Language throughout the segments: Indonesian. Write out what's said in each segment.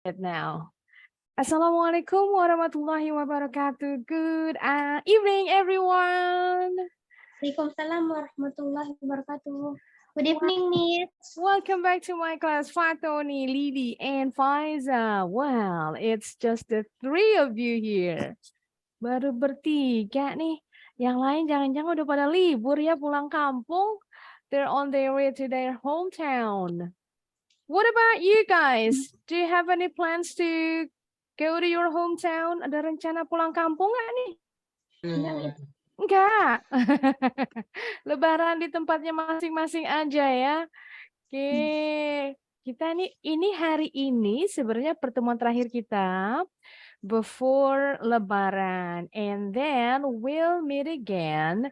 It now. Assalamualaikum warahmatullahi wabarakatuh. Good evening, everyone. Waalaikumsalam warahmatullahi wabarakatuh. Good evening, Miss. Welcome back to my class, Fatoni, Lily, and Faiza. Well, it's just the three of you here. Baru bertiga nih. Yang lain jangan-jangan udah pada libur ya, pulang kampung. They're on their way to their hometown. What about you guys? Do you have any plans to go to your hometown? Ada rencana pulang kampung nggak nih? Enggak. Lebaran di tempatnya masing-masing aja ya. Oke. Kita ini hari ini sebenarnya pertemuan terakhir kita before Lebaran. And then we'll meet again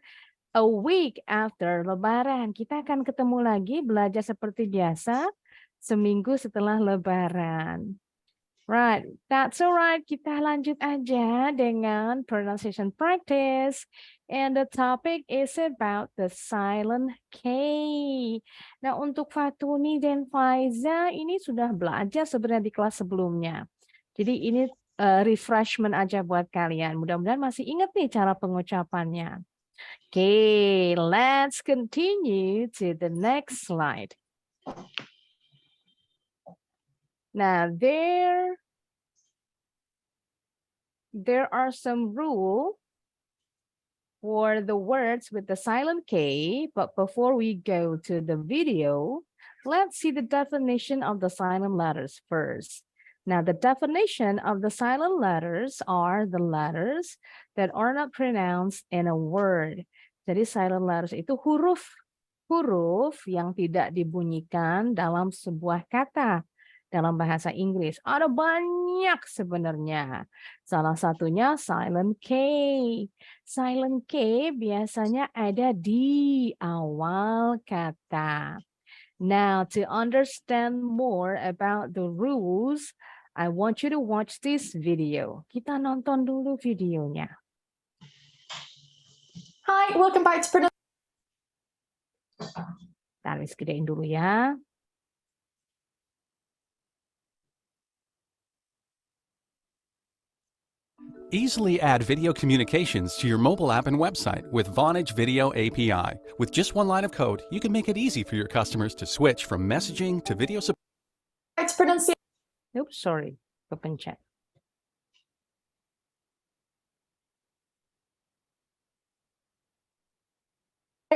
a week after Lebaran. Kita akan ketemu lagi belajar seperti biasa. Seminggu setelah Lebaran. Right, that's alright. Kita lanjut aja dengan pronunciation practice. And the topic is about the silent K. Nah, untuk Fatuni dan Faiza ini sudah belajar sebenarnya di kelas sebelumnya. Jadi ini refreshment aja buat kalian. Mudah-mudahan masih ingat nih cara pengucapannya. Okay, let's continue to the next slide. Now, there are some rules for the words with the silent K, but before we go to the video, let's see the definition of the silent letters first. Now, the definition of the silent letters are the letters that are not pronounced in a word. Jadi silent letters itu huruf yang tidak dibunyikan dalam sebuah kata. Dalam bahasa Inggris ada banyak sebenarnya. Salah satunya silent K. Silent K biasanya ada di awal kata. Now, to understand more about the rules, I want you to watch this video. Kita nonton dulu videonya. Hi, welcome back to Taris gedein dulu ya. Easily add video communications to your mobile app and website with Vonage Video API. With just one line of code, you can make it easy for your customers to switch from messaging to video support. pronunciation. Oops, sorry. Kepencet.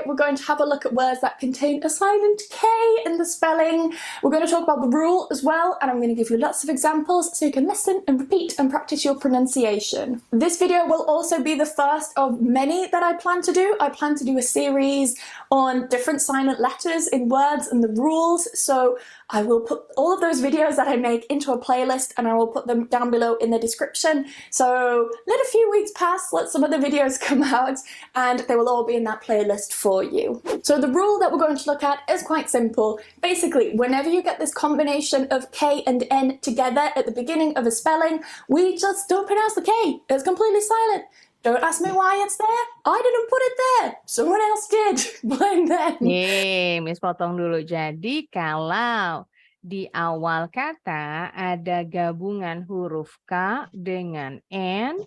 We're going to have a look at words that contain a silent K in the spelling. We're going to talk about the rule as well, and I'm going to give you lots of examples so you can listen and repeat and practice your pronunciation. This video will also be the first of many that I plan to do. I plan to do a series on different silent letters in words and the rules, so I will put all of those videos that I make into a playlist and I will put them down below in the description. So let a few weeks pass, let some other videos come out, and they will all be in that playlist for you. So the rule that we're going to look at is quite simple. Basically, whenever you get this combination of K and N together at the beginning of a spelling, we just don't pronounce the K. It's completely silent. Don't ask me why it's there. I didn't put it there. Someone else did. Blame them. Nih, Miss potong dulu. Jadi kalau di awal kata ada gabungan huruf K dengan N,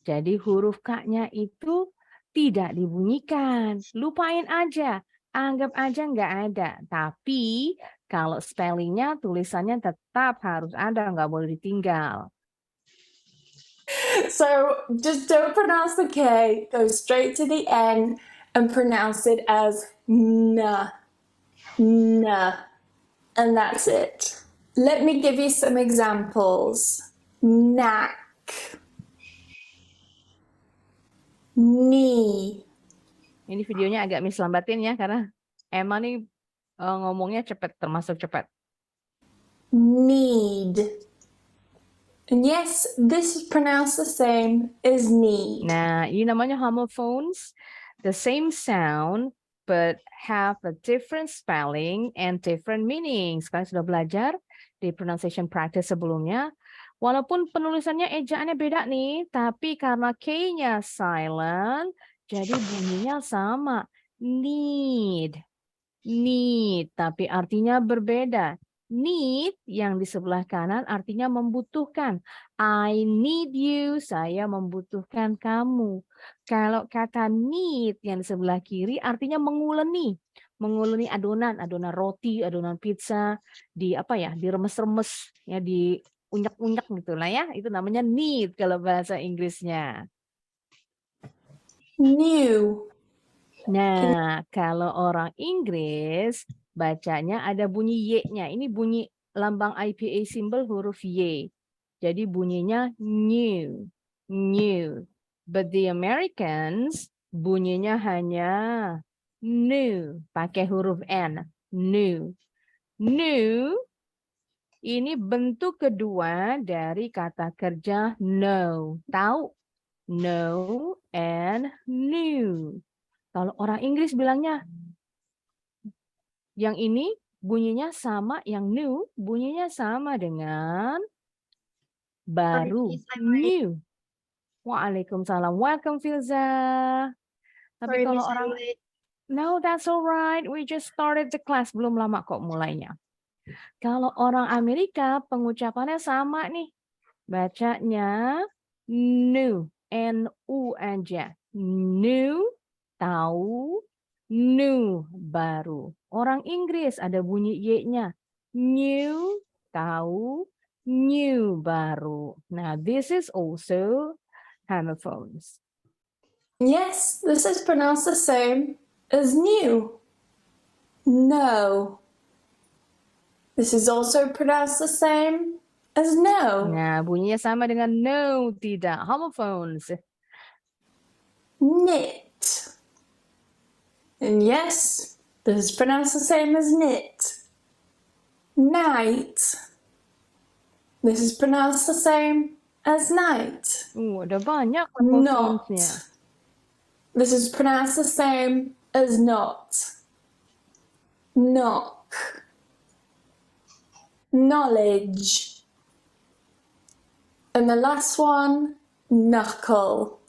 jadi huruf K-nya itu tidak dibunyikan. Lupain aja. Anggap aja nggak ada. Tapi kalau spellingnya, tulisannya tetap harus ada, nggak boleh ditinggal. So just don't pronounce the K, go straight to the N and pronounce it as na, na, and that's it. Let me give you some examples. Knack, knee. Ini videonya agak Miss lambatin ya, karena Emma nih ngomongnya cepat, termasuk cepat. Need. And yes, this is pronounced the same as need. Nah, ini namanya homophones. The same sound, but have a different spelling and different meanings. Kalian sudah belajar di pronunciation practice sebelumnya. Walaupun penulisannya ejaannya beda nih, tapi karena K-nya silent, jadi bunyinya sama. Need. Need, tapi artinya berbeda. Need yang di sebelah kanan artinya membutuhkan. I need you, saya membutuhkan kamu. Kalau kata need yang di sebelah kiri artinya menguleni. Menguleni adonan, adonan roti, adonan pizza, diremes-remes, ya, diunyak-unyak gitu lah ya. Itu namanya need kalau bahasa Inggrisnya. New. Nah, kalau orang Inggris bacanya ada bunyi Y-nya. Ini bunyi lambang IPA symbol huruf Y. Jadi bunyinya new, new. But the Americans bunyinya hanya new, pakai huruf N, new. New ini bentuk kedua dari kata kerja know, tahu. Know and new. Kalau orang Inggris bilangnya, yang ini bunyinya sama, yang new bunyinya sama dengan baru, new. Waalaikumsalam. Welcome, Filza. Tapi kalau orang, no, that's alright. We just started the class. Belum lama kok mulainya. Kalau orang Amerika, pengucapannya sama nih. Bacanya new, N-U aja. New, tahu, new, baru. Orang Inggris ada bunyi Y-nya. New, tahu, new, baru. Nah, this is also homophones. Yes, this is pronounced the same as new. No. This is also pronounced the same as no. Nah, bunyinya sama dengan no, tidak. Homophones. Knit. And yes, this is pronounced the same as knit. Night. This is pronounced the same as night. Ada banyak Not. homophones-nya. This is pronounced the same as not. Knock. Knowledge. And the last one, knuckle.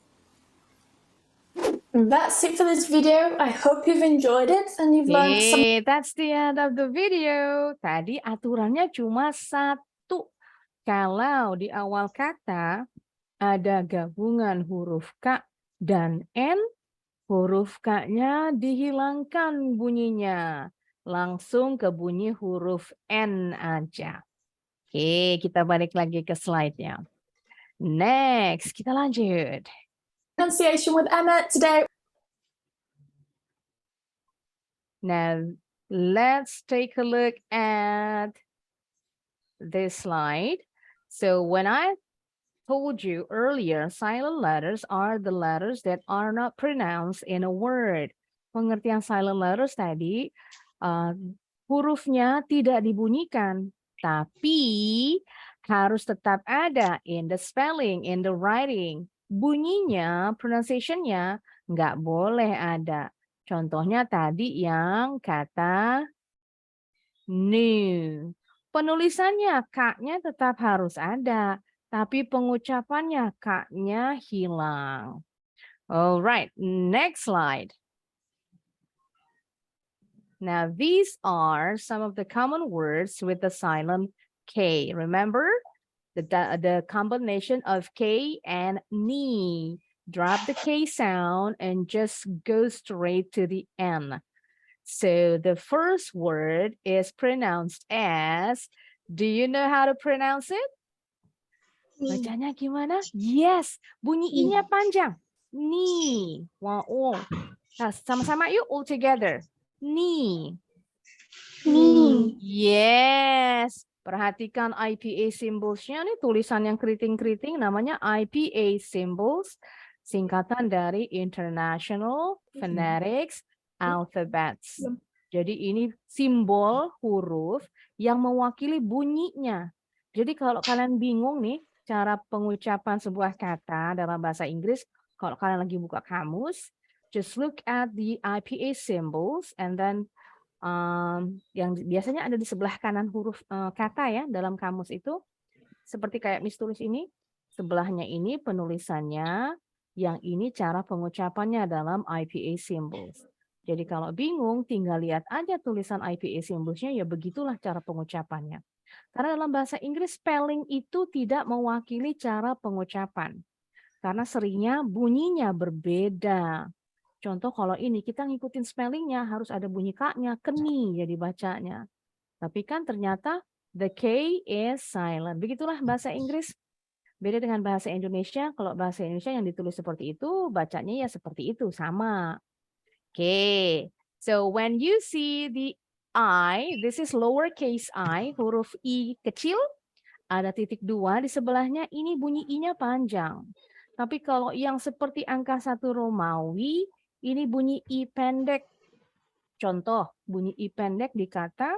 And that's it for this video. I hope you've enjoyed it and you've learned some. Okay, that's the end of the video. Tadi aturannya cuma satu. Kalau di awal kata ada gabungan huruf K dan N, huruf K-nya dihilangkan bunyinya. Langsung ke bunyi huruf N aja. Oke, kita balik lagi ke slide-nya. Next, kita lanjut. Pronunciation with Emma today. Now, let's take a look at this slide. So when I told you earlier, silent letters are the letters that are not pronounced in a word. Pengertian silent letters tadi, hurufnya tidak dibunyikan, tapi harus tetap ada in the spelling, in the writing. Bunyinya, pronunciation-nya nggak boleh ada. Contohnya tadi yang kata new. Penulisannya K-nya tetap harus ada, tapi pengucapannya K-nya hilang. Alright, next slide. Now, these are some of the common words with the silent K. Remember the combination of K and ni. Drop the K sound and just go straight to the N. So the first word is pronounced as, do you know how to pronounce it? Bacanya gimana? Yes, bunyi I-nya panjang. Ni. Wow. Nah, sama-sama yuk all together. Ni. Ni. Yes. Perhatikan IPA symbols-nya nih, tulisan yang keriting-keriting namanya IPA symbols, singkatan dari International Phonetics Alphabets. Jadi ini simbol huruf yang mewakili bunyinya. Jadi kalau kalian bingung nih cara pengucapan sebuah kata dalam bahasa Inggris, kalau kalian lagi buka kamus, just look at the IPA symbols and then yang biasanya ada di sebelah kanan huruf kata ya dalam kamus itu, seperti kayak Miss tulis ini, sebelahnya ini penulisannya, yang ini cara pengucapannya dalam IPA symbols. Jadi kalau bingung, tinggal lihat aja tulisan IPA symbols-nya, ya begitulah cara pengucapannya. Karena dalam bahasa Inggris, spelling itu tidak mewakili cara pengucapan. Karena seringnya bunyinya berbeda. Contoh kalau ini, kita ngikutin spellingnya, harus ada bunyi K-nya, keni jadi bacanya. Tapi kan ternyata the K is silent. Begitulah bahasa Inggris. Beda dengan bahasa Indonesia, kalau bahasa Indonesia yang ditulis seperti itu, bacanya ya seperti itu, sama. Okay, so when you see the I, this is lowercase I, huruf I kecil, ada titik 2 di sebelahnya, ini bunyi I-nya panjang. Tapi kalau yang seperti angka 1 Romawi, ini bunyi I pendek. Contoh, bunyi I pendek di kata,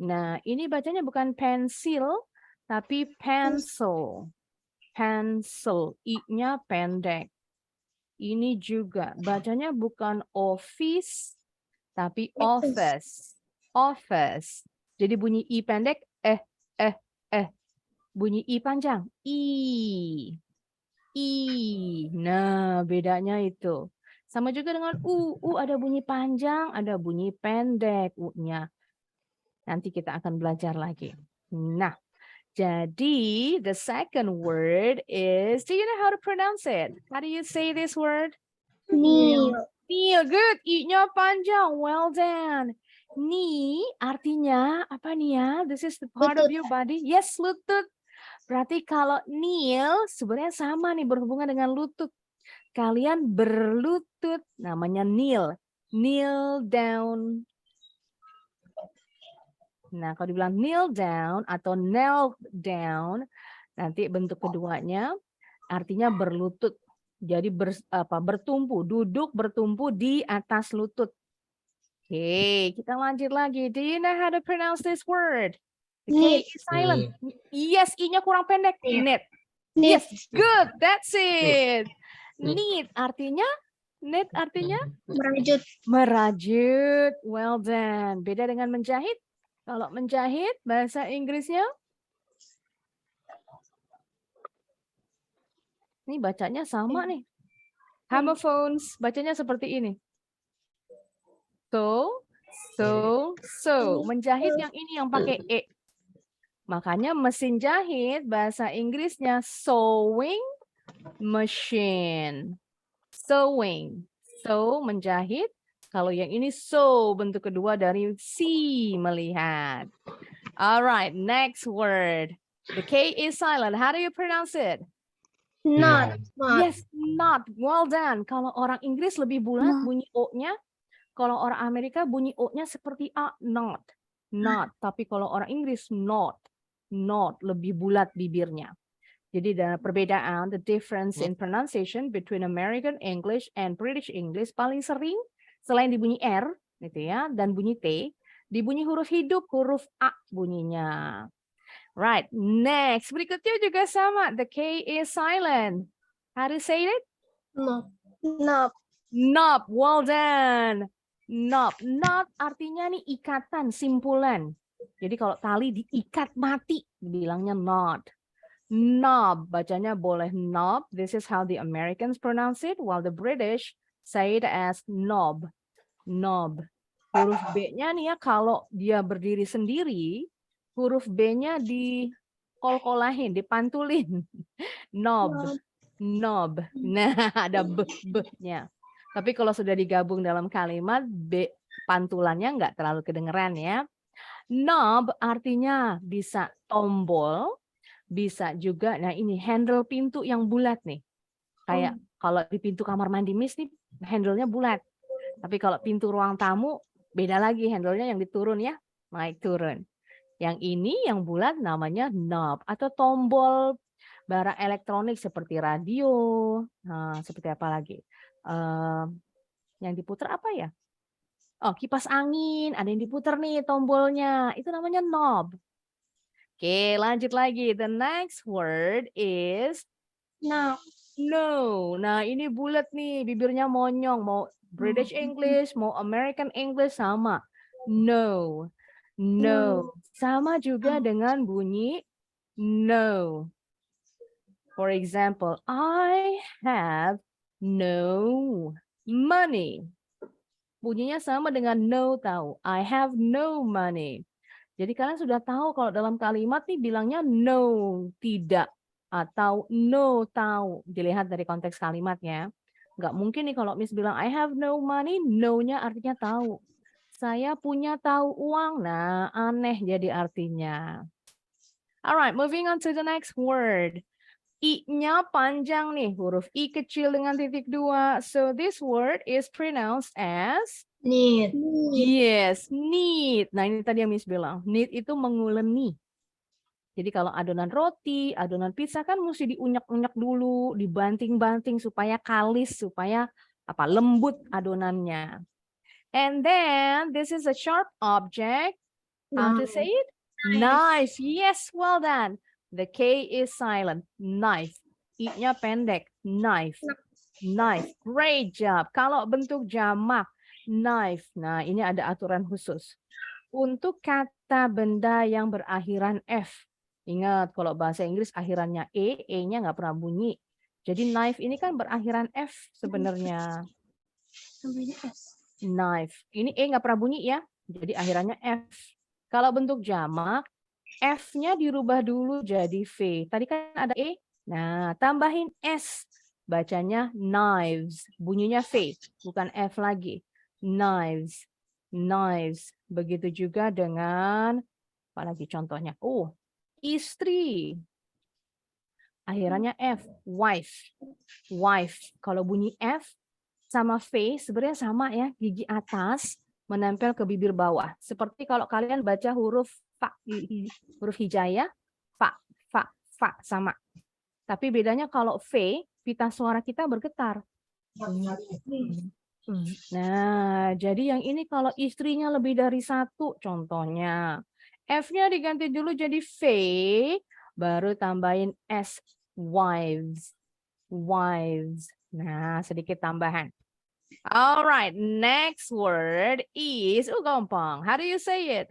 nah ini bacanya bukan pensil, tapi pencil. Pencil, I-nya pendek. Ini juga bacanya bukan office, tapi office. Office. Jadi bunyi I pendek, bunyi I panjang, I. Nah, bedanya itu. Sama juga dengan U ada bunyi panjang, ada bunyi pendek U-nya. Nanti kita akan belajar lagi. Nah, jadi the second word is, do you know how to pronounce it? How do you say this word? Kneel. Kneel, good. I-nya panjang, well done. Knee artinya apa nih ya? This is the part of Lutut. your body. Yes, lutut. Berarti kalau kneel sebenarnya sama nih, berhubungan dengan lutut. Kalian berlutut, namanya kneel. Kneel down. Nah, kalau dibilang kneel down atau knelt down, nanti bentuk keduanya artinya berlutut. Jadi bertumpu, duduk bertumpu di atas lutut. Oke, kita lanjut lagi. Do you know how to pronounce this word? The K is silent. Yes, I-nya kurang pendek. Knit. Yes, good. That's it. Knit artinya, knit artinya Merajut. merajut. Well done. Beda dengan menjahit. Kalau menjahit, bahasa Inggrisnya, ini bacanya sama nih. Homophones, bacanya seperti ini. So. Menjahit yang ini yang pakai E. Makanya mesin jahit, bahasa Inggrisnya sewing machine. Sewing. So, menjahit. Kalau yang ini so, bentuk kedua dari see, melihat. Alright, next word. The K is silent. How do you pronounce it? Not. Yes, not. Well done. Kalau orang Inggris lebih bulat bunyi O-nya. Kalau orang Amerika bunyi O-nya seperti A, not. Not. Tapi kalau orang Inggris, not. Not. Lebih bulat bibirnya. Jadi ada perbedaan, the difference in pronunciation between American English and British English paling sering selain di bunyi R, gitu ya, dan bunyi T, di bunyi huruf hidup, huruf A bunyinya. Right, next. Berikutnya juga sama. The K is silent. How to say it? Not. Not. Knob. Well done. Knob. Knot artinya nih ikatan, simpulan. Jadi kalau tali diikat mati, bilangnya knot. Knob, bacanya boleh knob. This is how the Americans pronounce it, while the British say it as knob. Knob. Huruf B-nya nih ya, kalau dia berdiri sendiri, huruf B-nya dikol-kolahin, dipantulin. Knob. Knob. Nah, ada b-nya. Tapi kalau sudah digabung dalam kalimat, B pantulannya nggak terlalu kedengeran ya. Knob artinya bisa tombol, bisa juga, nah ini handle pintu yang bulat nih. Kayak kalau di pintu kamar mandi Miss nih, handle-nya bulat. Tapi kalau pintu ruang tamu, beda lagi handle-nya yang diturun ya, naik turun. Yang ini yang bulat namanya knob atau tombol barang elektronik seperti radio. Nah, seperti apa lagi? Yang diputar apa ya? Oh, kipas angin, ada yang diputar nih tombolnya. Itu namanya knob. Oke, lanjut lagi. The next word is No. no. Nah, ini bulat nih, bibirnya monyong. Mau British English, mau American English sama. No. No. Sama juga dengan bunyi no. For example, I have no money. Bunyinya sama dengan no tahu. I have no money. Jadi kalian sudah tahu kalau dalam kalimat nih bilangnya no, tidak. Atau no tahu. Dilihat dari konteks kalimatnya. Nggak mungkin nih kalau Miss bilang I have no money, no-nya artinya tahu. Saya punya tahu uang. Nah, aneh jadi artinya. Alright, moving on to the next word. I-nya panjang nih, huruf I kecil dengan titik 2. So this word is pronounced as Need. yes, knead. Nah, ini tadi yang Miss bilang. Knead itu menguleni. Jadi kalau adonan roti, adonan pizza kan mesti diunyak-unyak dulu, dibanting-banting supaya kalis, supaya apa? Lembut adonannya. And then this is a sharp object. How to say it? Knife. Yes, well done. The K is silent. Knife. I-nya pendek. Knife. Knife. Great job. Kalau bentuk jamak, knife. Nah, ini ada aturan khusus. Untuk kata benda yang berakhiran F. Ingat, kalau bahasa Inggris akhirannya E-nya nggak pernah bunyi. Jadi knife ini kan berakhiran F sebenarnya. Knife. Ini E nggak pernah bunyi ya. Jadi akhirannya F. Kalau bentuk jamak, F-nya dirubah dulu jadi V. Tadi kan ada E. Nah, tambahin S. Bacanya knives. Bunyinya V, bukan F lagi. Knives. Knives. Begitu juga dengan, apa lagi contohnya? Oh, istri. Akhirannya F. Wife. Wife. Kalau bunyi F sama V sebenarnya sama ya. Gigi atas menempel ke bibir bawah. Seperti kalau kalian baca huruf fa, huruf hijaiyah, fa, sama. Tapi bedanya kalau V, pita suara kita bergetar. Nah, jadi yang ini kalau istrinya lebih dari satu, contohnya. F-nya diganti dulu jadi V, baru tambahin S, wives. Wives. Nah, sedikit tambahan. Alright, next word is, gampang. How do you say it?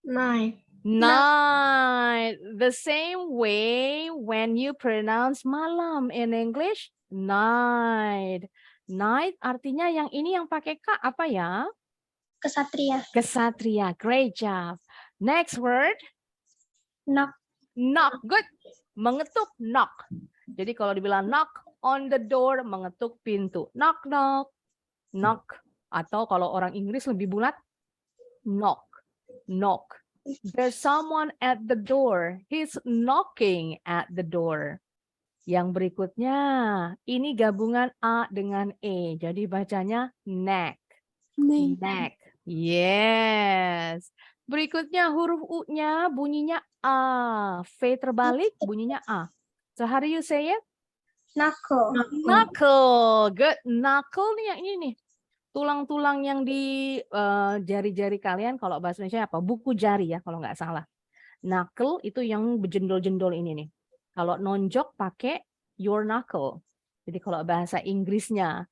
Night. Night. The same way when you pronounce malam in English, night. Night artinya yang ini yang pakai K apa ya? Kesatria. Kesatria. Great job. Next word. Knock. Knock. Good. Mengetuk, knock. Jadi kalau dibilang knock on the door, mengetuk pintu. Knock, knock. Knock. Atau kalau orang Inggris lebih bulat, knock. Knock. There's someone at the door. He's knocking at the door. Yang berikutnya, ini gabungan A dengan E. Jadi bacanya neck. Neck. Yes. Berikutnya huruf U-nya bunyinya A. V terbalik bunyinya A. So how do you say it? Knuckle. Knuckle. Good. Knuckle nih yang ini nih. Tulang-tulang yang di jari-jari kalian, kalau bahasa Indonesia apa? Buku jari ya, kalau nggak salah. Knuckle itu yang berjendol-jendol ini nih. Kalau nonjok pakai your knuckle. Jadi kalau bahasa Inggrisnya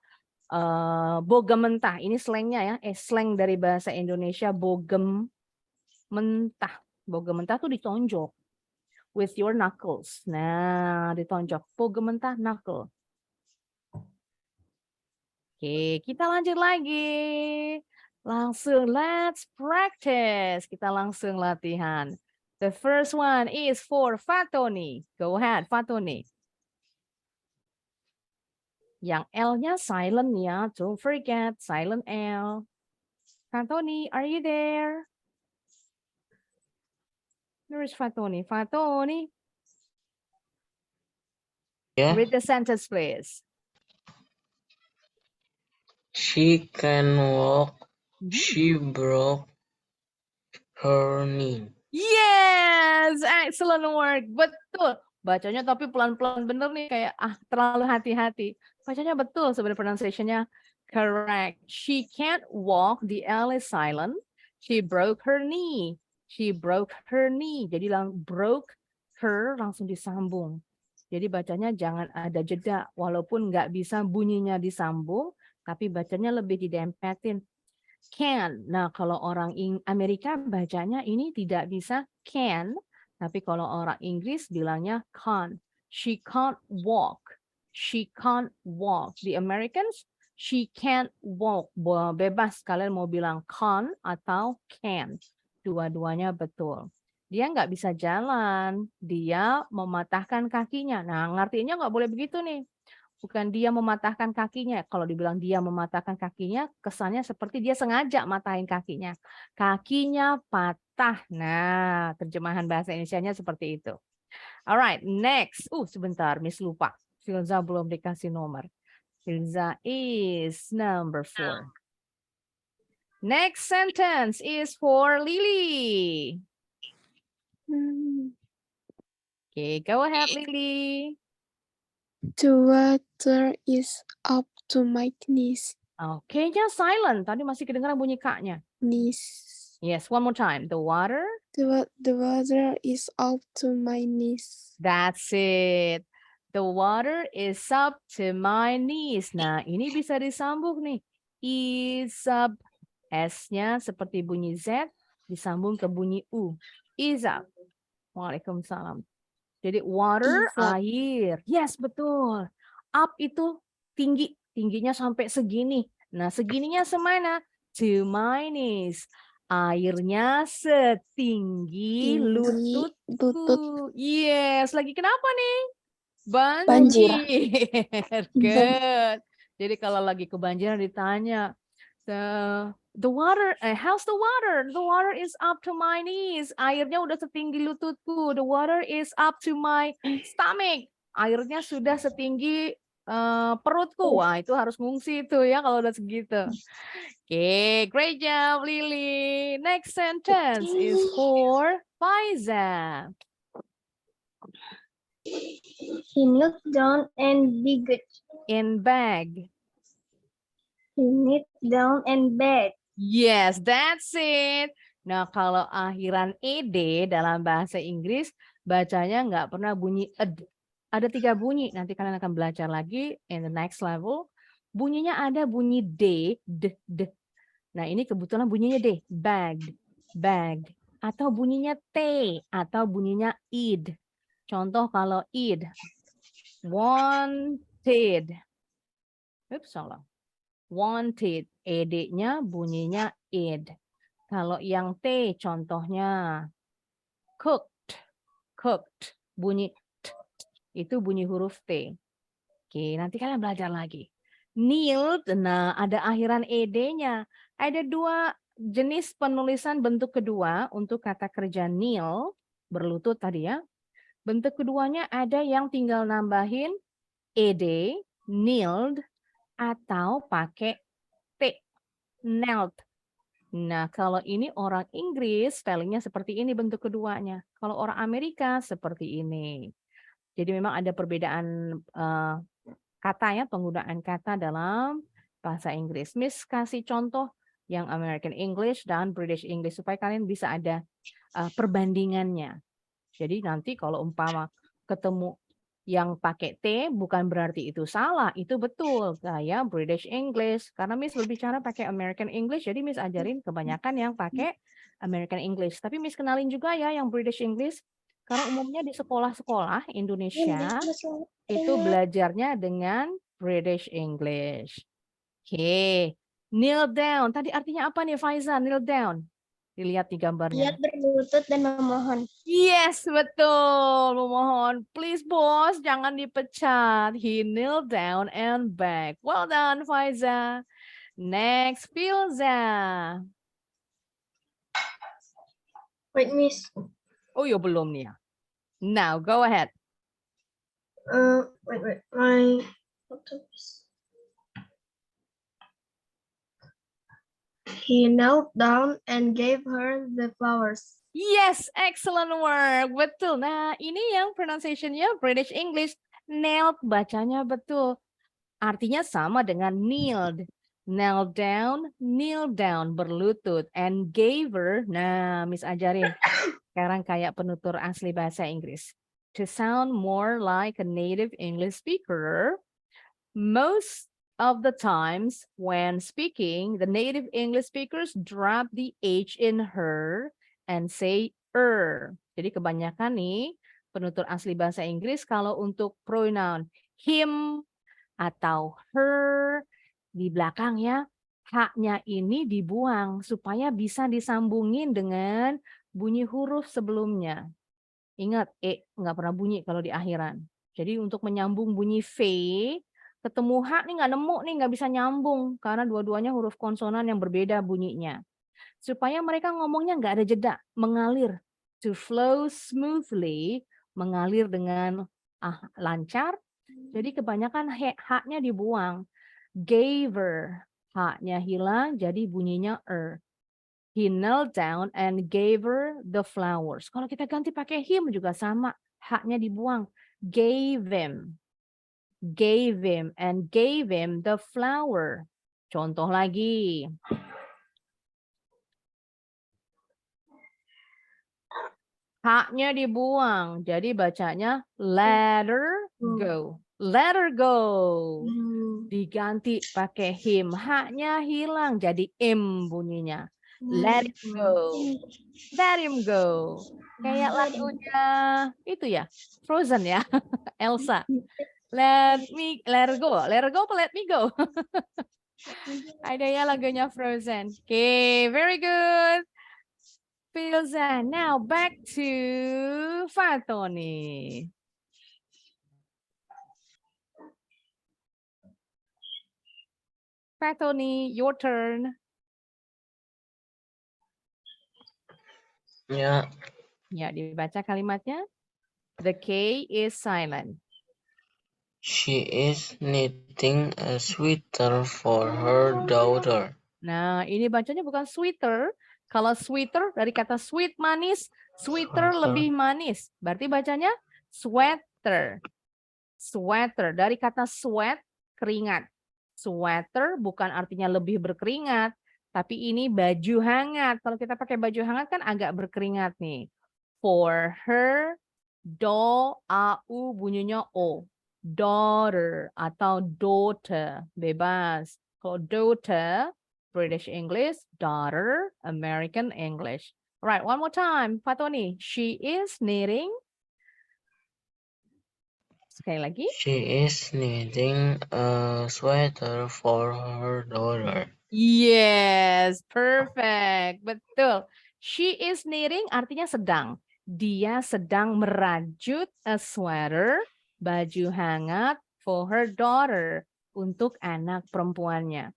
bogem mentah. Ini slangnya ya. Slang dari bahasa Indonesia bogem mentah. Bogem mentah tuh ditonjok. With your knuckles. Nah, ditonjok. Bogem mentah, knuckle. Oke, kita lanjut lagi. Langsung, let's practice. Kita langsung latihan. The first one is for Fatoni. Go ahead, Fatoni. Yang L-nya silent ya. Don't forget, silent L. Fatoni, are you there? Where is Fatoni? Fatoni. Yeah. Read the sentence, please. She can walk. She broke her knee. Yes, excellent work. Betul. Bacanya tapi pelan-pelan bener nih kayak terlalu hati-hati. Bacanya betul sebenarnya pronunciation-nya correct. She can't walk, the L is silent. She broke her knee. She broke her knee. Jadi broke her langsung disambung. Jadi bacanya jangan ada jeda walaupun nggak bisa bunyinya disambung, tapi bacanya lebih didempetin. Can. Nah, kalau orang Amerika bacanya ini tidak bisa can, tapi kalau orang Inggris bilangnya can't. She can't walk. She can't walk. The Americans, She can't walk. Bebas kalian mau bilang can't atau can't. Dua-duanya betul. Dia nggak bisa jalan. Dia mematahkan kakinya. Nah, ngartinya nggak boleh begitu nih. Bukan dia mematahkan kakinya. Kalau dibilang dia mematahkan kakinya, kesannya seperti dia sengaja matahin kakinya. Kakinya patah. Nah, terjemahan bahasa Indonesianya seperti itu. Alright, next. Sebentar, Miss lupa. Filza belum dikasih nomor. Filza is number 4. Next sentence is for Lily. Okay, go ahead, Lily. The water is up to my knees. Oke-nya silent. Tadi masih kedengaran bunyi K-nya. Knees. Yes, one more time. The water. The water is up to my knees. That's it. The water is up to my knees. Nah, ini bisa disambung nih. Is up. S-nya seperti bunyi Z disambung ke bunyi U. Is up. Waalaikumsalam. Jadi water, Is up. air. Yes, betul. Up itu tinggi. Tingginya sampai segini. Nah, segininya semana? To my knees. Airnya setinggi Lutut. lututku. Yes, lagi kenapa nih? Banjir. Good. Jadi kalau lagi kebanjiran ditanya, the water, how's the water? The water is up to my knees. Airnya udah setinggi lututku. The water is up to my stomach. Airnya sudah setinggi perutku. Wah, itu harus ngungsi itu ya kalau udah segitu. Okay, great job, Lily. Next sentence is for Faiza. He knelt down and begged. In bag. He knelt down and begged. Yes, that's it. Nah, kalau akhiran ed dalam bahasa Inggris, bacanya nggak pernah bunyi ed. Ada 3 bunyi, nanti kalian akan belajar lagi in the next level. Bunyinya ada bunyi d, d. Nah, ini kebetulan bunyinya d, bag, bag. Atau bunyinya t, atau bunyinya id. Contoh kalau id, wanted. Oops, salah. Wanted, ed-nya bunyinya id. Kalau yang T contohnya cooked, cooked, bunyi T, itu bunyi huruf T. Oke, nanti kalian belajar lagi. Kneeled, nah ada akhiran ed-nya. Ada 2 jenis penulisan bentuk kedua untuk kata kerja kneel, berlutut tadi ya. Bentuk keduanya ada yang tinggal nambahin ed, kneeled, atau pakai T, knelt. Nah, kalau ini orang Inggris, spellingnya seperti ini bentuk keduanya. Kalau orang Amerika, seperti ini. Jadi memang ada perbedaan kata ya, penggunaan kata dalam bahasa Inggris. Miss kasih contoh yang American English dan British English, supaya kalian bisa ada perbandingannya. Jadi nanti kalau umpama ketemu yang pakai T bukan berarti itu salah, itu betul kayak British English. Karena Miss berbicara pakai American English, jadi Miss ajarin kebanyakan yang pakai American English. Tapi Miss kenalin juga ya yang British English, karena umumnya di sekolah-sekolah Indonesia itu belajarnya dengan British English. Oke, kneel down. Tadi artinya apa nih Faiza, kneel down? Dilihat di gambarnya. Dia berlutut dan memohon. Yes, betul. Memohon, please bos, jangan dipecat. He kneel down and begged. Well done, Faiza. Next, Filza. Wait, Miss. Oh, ya belum nih ya. Now, go ahead. Wait. My laptop is. He knelt down and gave her the flowers. Yes, excellent work. Betul. Nah, ini yang pronunciation-nya British English. Knelt, bacanya betul. Artinya sama dengan kneeled. Kneel down, berlutut. And gave her, nah Miss ajarin. Sekarang kayak penutur asli bahasa Inggris. To sound more like a native English speaker, most of the times when speaking, the native English speakers drop the H in her and say Jadi kebanyakan nih penutur asli bahasa Inggris kalau untuk pronoun him atau her, di belakang ya. H-nya ini dibuang supaya bisa disambungin dengan bunyi huruf sebelumnya. Ingat, nggak pernah bunyi kalau di akhiran. Jadi untuk menyambung bunyi V, ketemu H nih nggak nemu nih, nggak bisa nyambung. Karena dua-duanya huruf konsonan yang berbeda bunyinya. Supaya mereka ngomongnya nggak ada jeda, mengalir. To flow smoothly, mengalir dengan lancar. Jadi kebanyakan H-nya dibuang. Gave her, H-nya hilang, jadi bunyinya He knelt down and gave her the flowers. Kalau kita ganti pakai him juga sama, H-nya dibuang. Gave him, and gave him the flower. Contoh lagi. H-nya dibuang, jadi bacanya let her go. Let her go. Diganti pakai him, H-nya hilang, jadi im bunyinya. Let him go. Let him go. Kayak lagunya itu ya, Frozen ya, Elsa. Let her go. Let her go, let me go. Ada ya lagunya Frozen. Okay, very good. Filza, now back to Fatoni. Fatoni, your turn. Ya, Ya, dibaca kalimatnya. The K is silent. she is knitting a sweater for her daughter. Nah, ini bacanya bukan sweater. Kalau sweater dari kata sweet manis, sweater Sweater. lebih manis. Berarti bacanya sweater. Sweater dari kata sweat, keringat. Sweater bukan artinya lebih berkeringat, tapi ini baju hangat. Kalau kita pakai baju hangat kan agak berkeringat nih. For her, au bunyinya o. Daughter atau daughter, bebas. Kalau daughter, British English, daughter, American English. Alright, one more time. Fatoni, she is knitting. Sekali lagi. She is knitting a sweater for her daughter. Yes, perfect. Betul. She is knitting artinya sedang. Dia sedang merajut a sweater, baju hangat for her daughter, untuk anak perempuannya.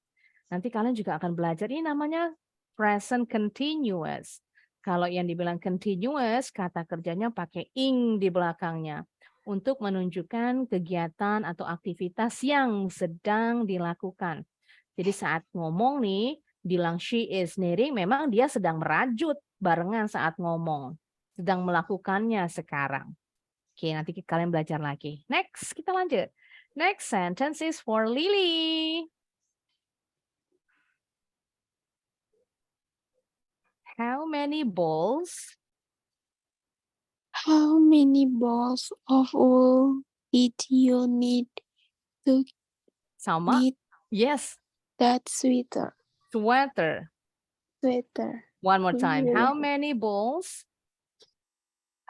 Nanti kalian juga akan belajar, ini namanya present continuous. Kalau yang dibilang continuous, kata kerjanya pakai ing di belakangnya. Untuk menunjukkan kegiatan atau aktivitas yang sedang dilakukan. Jadi saat ngomong nih, bilang she is knitting, memang dia sedang merajut barengan saat ngomong. Sedang melakukannya sekarang. Oke, nanti kalian belajar lagi. Next, kita lanjut. Next sentence is for Lily. How many balls? How many balls of wool did you need to Sama? knit Yes, that sweater? sweater. One more time. How many balls?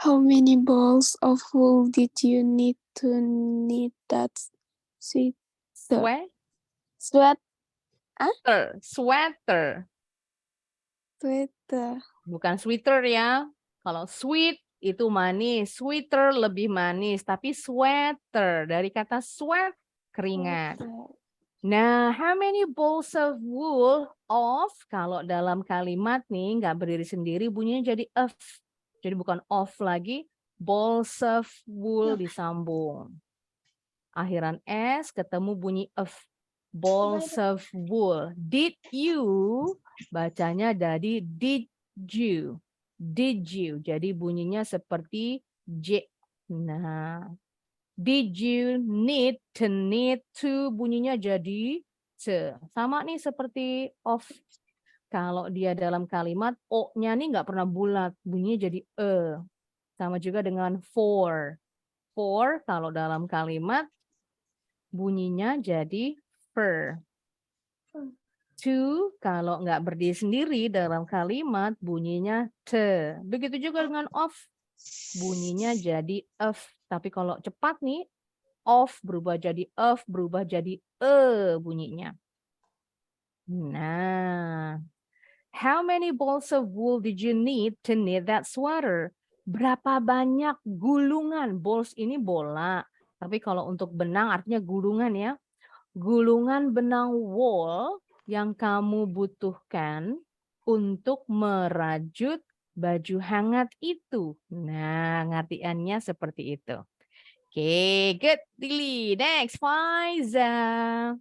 How many balls of wool did you need to knit that sweater? Sweater. Sweater. Bukan sweater ya. Kalau sweet itu manis, sweater lebih manis, tapi sweater dari kata sweat, keringat. Nah, how many balls of wool of, kalau dalam kalimat nih nggak berdiri sendiri bunyinya jadi of. Jadi bukan of lagi, balls of wool disambung. Akhiran S ketemu bunyi of. Balls of wool. Did you, bacanya dari did you. Did you. Jadi bunyinya seperti J. Nah, did you need to bunyinya jadi C. Sama nih seperti of. Kalau dia dalam kalimat, O-nya nih nggak pernah bulat. Bunyinya jadi E. Sama juga dengan for. For kalau dalam kalimat, bunyinya jadi fur. To kalau nggak berdiri sendiri dalam kalimat bunyinya te. Begitu juga dengan of. Bunyinya jadi of. Tapi kalau cepat nih, of berubah jadi of, berubah jadi bunyinya. Nah, how many balls of wool did you need to knit that sweater? Berapa banyak gulungan? Balls ini bola. Tapi kalau untuk benang artinya gulungan ya. Gulungan benang wool yang kamu butuhkan untuk merajut baju hangat itu. Nah, ngartiannya seperti itu. Oke, good, Lily. Next, Faiza.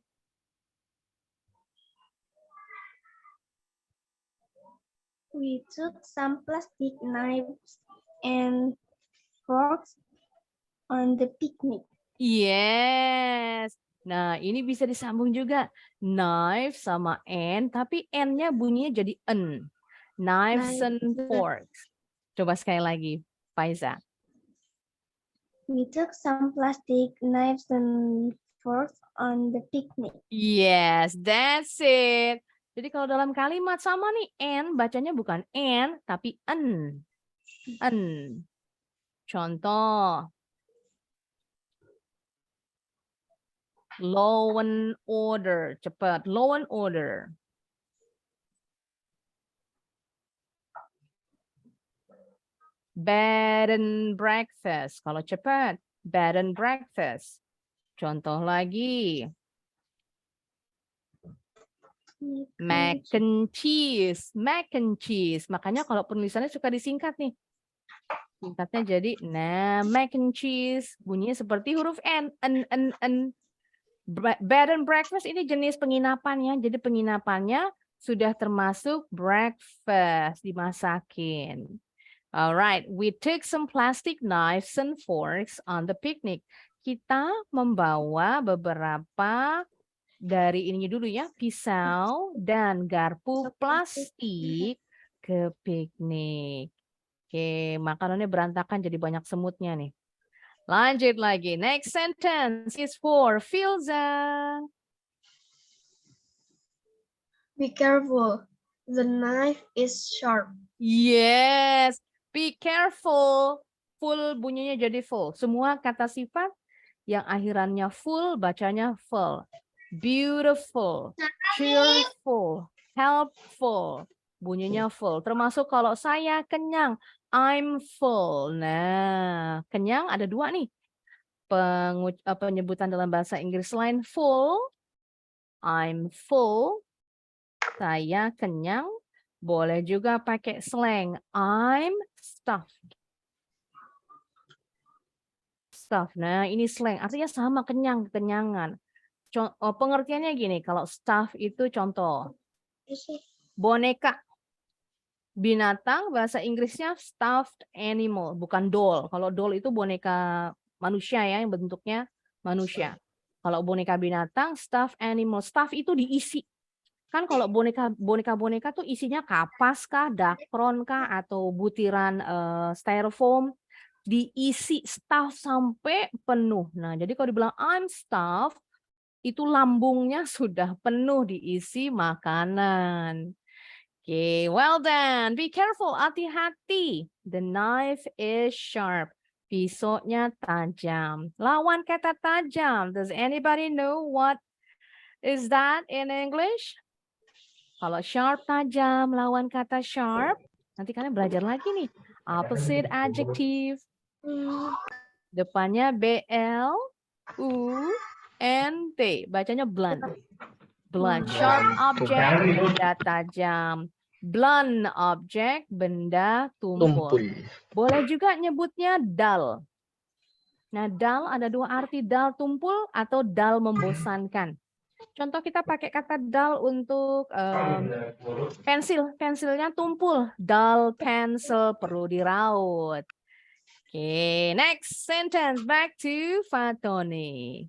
We took some plastic knives and forks on the picnic. Yes. Nah, ini bisa disambung juga. Knife sama and, tapi n-nya bunyinya jadi en. Knives and forks. Coba sekali lagi, Faiza. We took some plastic knives and forks on the picnic. Yes, that's it. Jadi kalau dalam kalimat sama nih, n bacanya bukan n, tapi en. En. Contoh. Law and order. Cepat. Law and order. Bed and breakfast. Kalau cepat, bed and breakfast. Contoh lagi. Mac and cheese. Mac and cheese. Makanya kalau penulisannya suka disingkat nih. Singkatnya jadi, nah, mac and cheese. Bunyinya seperti huruf N. N. Bed and breakfast ini jenis penginapannya. Jadi penginapannya sudah termasuk breakfast. Dimasakin. Alright, we took some plastic knives and forks on the picnic. Kita membawa beberapa dari ininya dulu ya, pisau dan garpu plastik ke piknik. Oke, makanannya berantakan jadi banyak semutnya nih. Lanjut lagi. Next sentence is for Filza. Be careful. The knife is sharp. Yes. Be careful. Full bunyinya jadi full. Semua kata sifat yang akhirannya full bacanya full. Beautiful, cheerful, helpful. Bunyinya full. Termasuk kalau saya kenyang. I'm full. Nah, kenyang ada dua nih. Penyebutan dalam bahasa Inggris lain full. I'm full. Saya kenyang. Boleh juga pakai slang. I'm stuffed. Stuffed. Nah, ini slang. Artinya sama kenyang, kenyangan. Pengertiannya gini. Kalau stuffed itu contoh. Boneka. Binatang, bahasa Inggrisnya stuffed animal. Bukan doll. Kalau doll itu boneka manusia ya, yang bentuknya manusia. Kalau boneka binatang, stuffed animal. Stuffed itu diisi. Kan kalau boneka tuh isinya kapas kah, dakron kah, atau butiran styrofoam, diisi stuff sampai penuh. Nah, jadi kalau dibilang I'm stuffed, itu lambungnya sudah penuh diisi makanan. Oke, well done. Be careful, hati-hati. The knife is sharp. Pisaunya tajam. Lawan kata tajam. Does anybody know what is that in English? Kalau sharp tajam, lawan kata sharp, nanti kalian belajar lagi nih. Opposite adjective. Depannya BL, UNT. Bacanya blunt. Blunt. Sharp object, benda tajam. Blunt object, benda tumpul. Boleh juga nyebutnya dull. Nah, dull ada dua arti, dull tumpul atau dull membosankan. Contoh kita pakai kata dull untuk pensil. Pensilnya tumpul. Dull pencil, perlu diraut. Oke, next sentence. Back to Fatoni.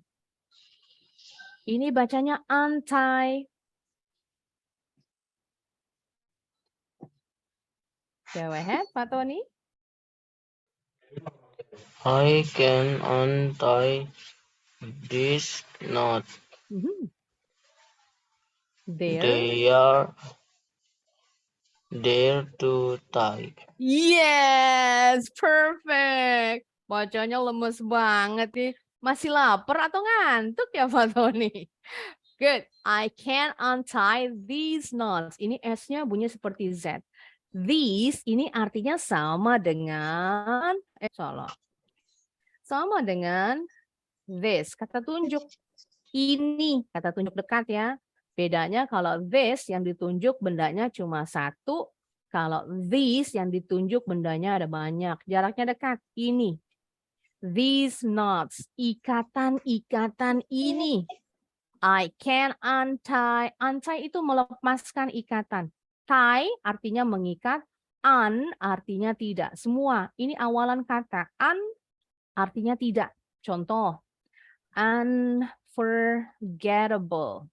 Ini bacanya untie. Go ahead, Fatoni. I can untie this knot. They are there to tie. Yes, perfect. Bacanya lemes banget nih. Masih lapar atau ngantuk ya, Fatoni? Good. I can untie these knots. Ini S-nya bunyi seperti Z. These ini artinya sama dengan salah. Sama dengan this. Kata tunjuk. Ini kata tunjuk dekat ya. Bedanya kalau this yang ditunjuk bendanya cuma satu. Kalau these yang ditunjuk bendanya ada banyak. Jaraknya dekat. Ini. These knots. Ikatan-ikatan ini. I can untie. Untie itu melepaskan ikatan. Tie artinya mengikat. Un artinya tidak. Semua. Ini awalan kata. Un artinya tidak. Contoh. Unforgettable.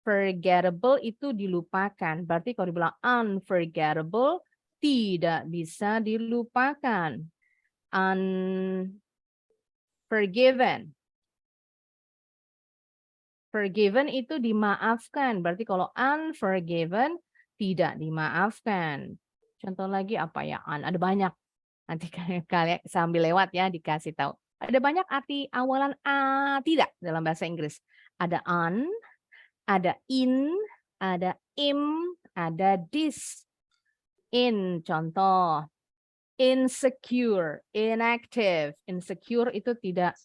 Forgettable itu dilupakan. Berarti kalau dibilang unforgettable, tidak bisa dilupakan. Unforgiven. Forgiven itu dimaafkan. Berarti kalau unforgiven tidak dimaafkan. Contoh lagi apa ya? Ada banyak. Nanti kalian sambil lewat ya dikasih tahu. Ada banyak arti awalan a tidak dalam bahasa Inggris. Ada un, ada in, ada im, ada this. In contoh. Insecure, inactive. Insecure itu tidak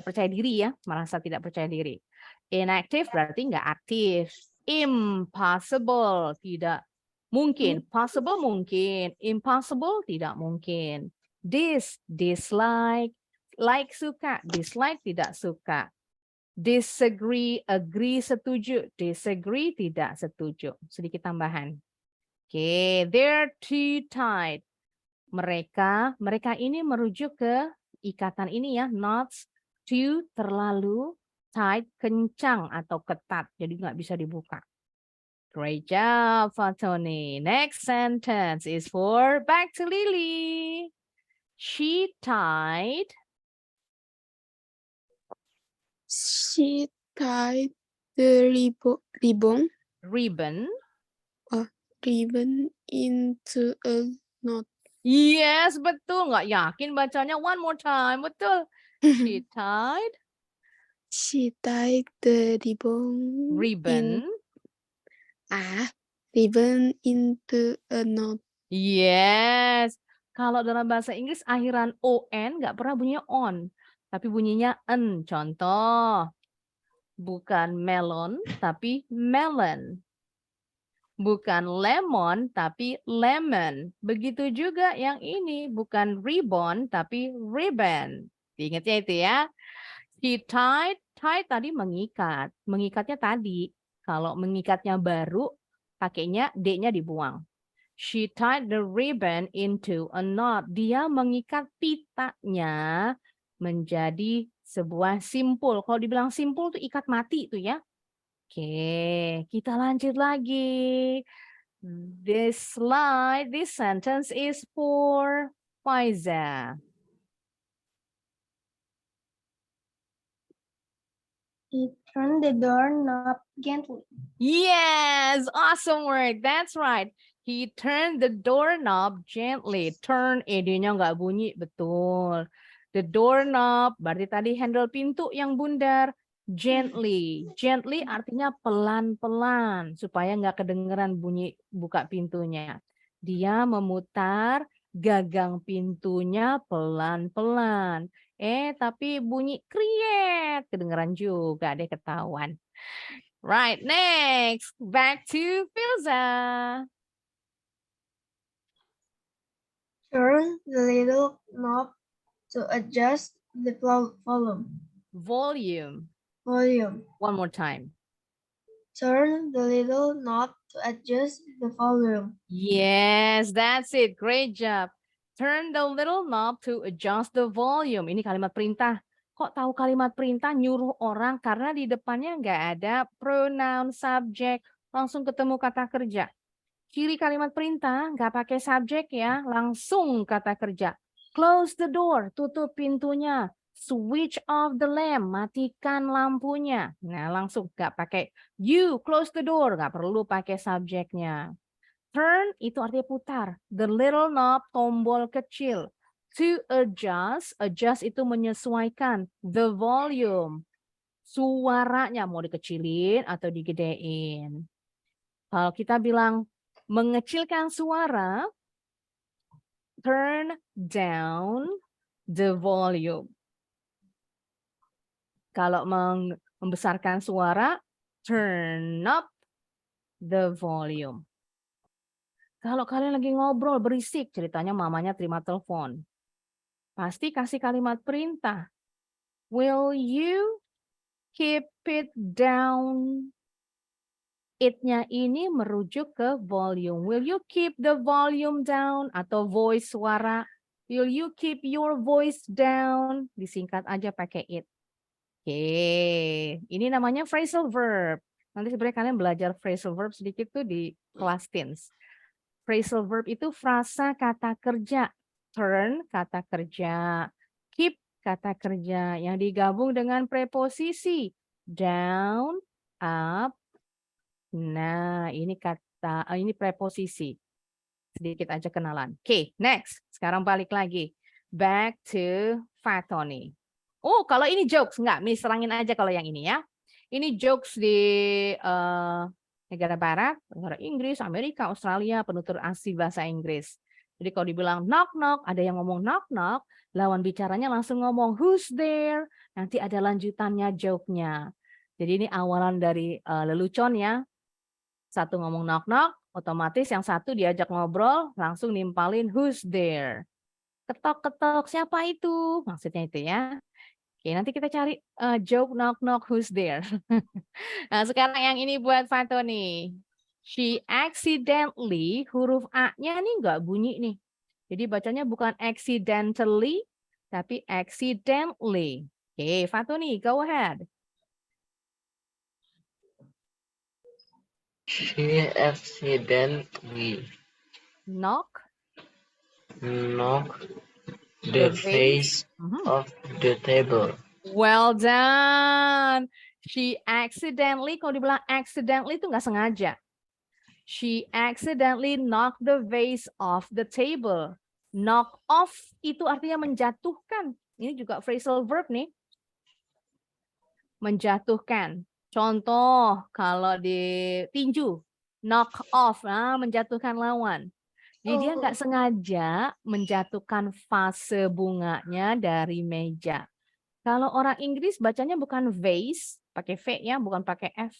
percaya diri ya, merasa tidak percaya diri. Inactive berarti nggak aktif. Impossible, tidak mungkin. Possible mungkin. Impossible tidak mungkin. Dislike, like suka. Dislike tidak suka. Disagree, agree setuju. Disagree tidak setuju. Sedikit tambahan. Oke, they're too tight. Mereka ini merujuk ke ikatan ini ya, knots, too terlalu, tight kencang atau ketat, jadi nggak bisa dibuka. Great job, Fatoni. Next sentence is for back to Lily. She tied the ribbon into a knot. Yes, betul. Nggak yakin bacanya. One more time. Betul. She tied the ribbon into a knot. Yes. Kalau dalam bahasa Inggris akhiran on nggak pernah bunyinya on, tapi bunyinya en. Contoh, bukan melon, tapi melon. Bukan lemon, tapi lemon. Begitu juga yang ini, bukan ribbon, tapi ribbon. Ingatnya itu ya. She tied tadi mengikat. Mengikatnya tadi. Kalau mengikatnya baru, pakainya D-nya dibuang. She tied the ribbon into a knot. Dia mengikat pitanya menjadi sebuah simpul. Kalau dibilang simpul itu ikat mati itu ya. Oke, kita lanjut lagi. This sentence is for Faiza. He turned the doorknob gently. Yes, awesome word. That's right. He turned the doorknob gently. Turn, ed-nya nggak bunyi, betul. The doorknob, berarti tadi handle pintu yang bundar. Gently. Gently artinya pelan-pelan supaya nggak kedengeran bunyi buka pintunya. Dia memutar gagang pintunya pelan-pelan. Tapi bunyi kriet, kedengeran juga deh ketahuan. Right, next. Back to Filza. Turn the little knob to adjust the volume. Volume. One more time. Turn the little knob to adjust the volume. Yes, that's it. Great job. Turn the little knob to adjust the volume. Ini kalimat perintah. Kok tahu kalimat perintah nyuruh orang karena di depannya nggak ada pronoun, subject, langsung ketemu kata kerja. Ciri kalimat perintah nggak pakai subjek ya, langsung kata kerja. Close the door, tutup pintunya. Switch off the lamp, matikan lampunya. Nah, langsung nggak pakai you close the door, nggak perlu pakai subjeknya. Turn itu artinya putar. The little knob, tombol kecil. To adjust itu menyesuaikan. The volume, suaranya mau dikecilin atau digedein. Kalau kita bilang mengecilkan suara, turn down the volume. Kalau membesarkan suara, turn up the volume. Kalau kalian lagi ngobrol berisik, ceritanya mamanya terima telepon. Pasti kasih kalimat perintah. Will you keep it down? It-nya ini merujuk ke volume. Will you keep the volume down? Atau voice suara. Will you keep your voice down? Disingkat aja pakai it. Oke, ini namanya phrasal verb. Nanti sebenarnya kalian belajar phrasal verb sedikit tuh di kelas teens. Phrasal verb itu frasa kata kerja. Turn kata kerja. Keep kata kerja yang digabung dengan preposisi. Down, up. Nah, ini ini preposisi. Sedikit aja kenalan. Oke, next. Sekarang balik lagi. Back to Fatoni. Oh, kalau ini jokes. Enggak, serangin aja kalau yang ini ya. Ini jokes di negara barat, negara Inggris, Amerika, Australia, penutur asli bahasa Inggris. Jadi kalau dibilang knock knock, ada yang ngomong knock knock, lawan bicaranya langsung ngomong who's there. Nanti ada lanjutannya joke-nya. Jadi ini awalan dari lelucon ya. Satu ngomong knock knock, otomatis yang satu diajak ngobrol, langsung nimpalin who's there. Ketok-ketok, siapa itu? Maksudnya itu ya. Oke, nanti kita cari joke knock knock who's there. Nah, sekarang yang ini buat Fatoni. She accidentally, huruf A-nya nih nggak bunyi nih. Jadi bacanya bukan accidentally, tapi accidentally. Oke, Fatoni, go ahead. She accidentally Knock the face of the table. Well done. She accidentally, kalau dibilang accidentally itu nggak sengaja. She accidentally knocked the vase off the table. Knock off itu artinya menjatuhkan. Ini juga phrasal verb nih. Menjatuhkan. Contoh kalau di tinju, knock off, menjatuhkan lawan. Jadi dia nggak sengaja menjatuhkan vase bunganya dari meja. Kalau orang Inggris bacanya bukan vase, pakai V ya, bukan pakai F.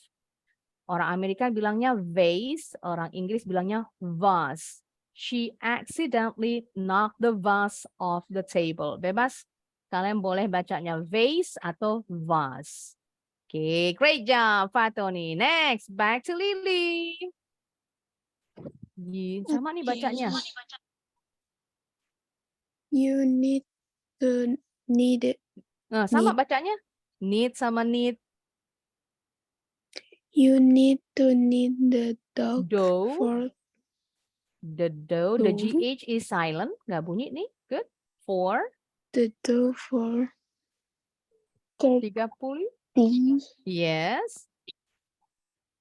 Orang Amerika bilangnya vase, orang Inggris bilangnya vase. She accidentally knocked the vase off the table. Bebas, kalian boleh bacanya vase atau vase. Oke, great job, Fatoni. Next, back to Lily. Sama nih bacanya. You need to need it. Nah, sama bacanya. Need sama need. You need to need the dog Dough. for The dough, the GH is silent. Nggak bunyi nih. Good. For the dog for 30. 30 Yes.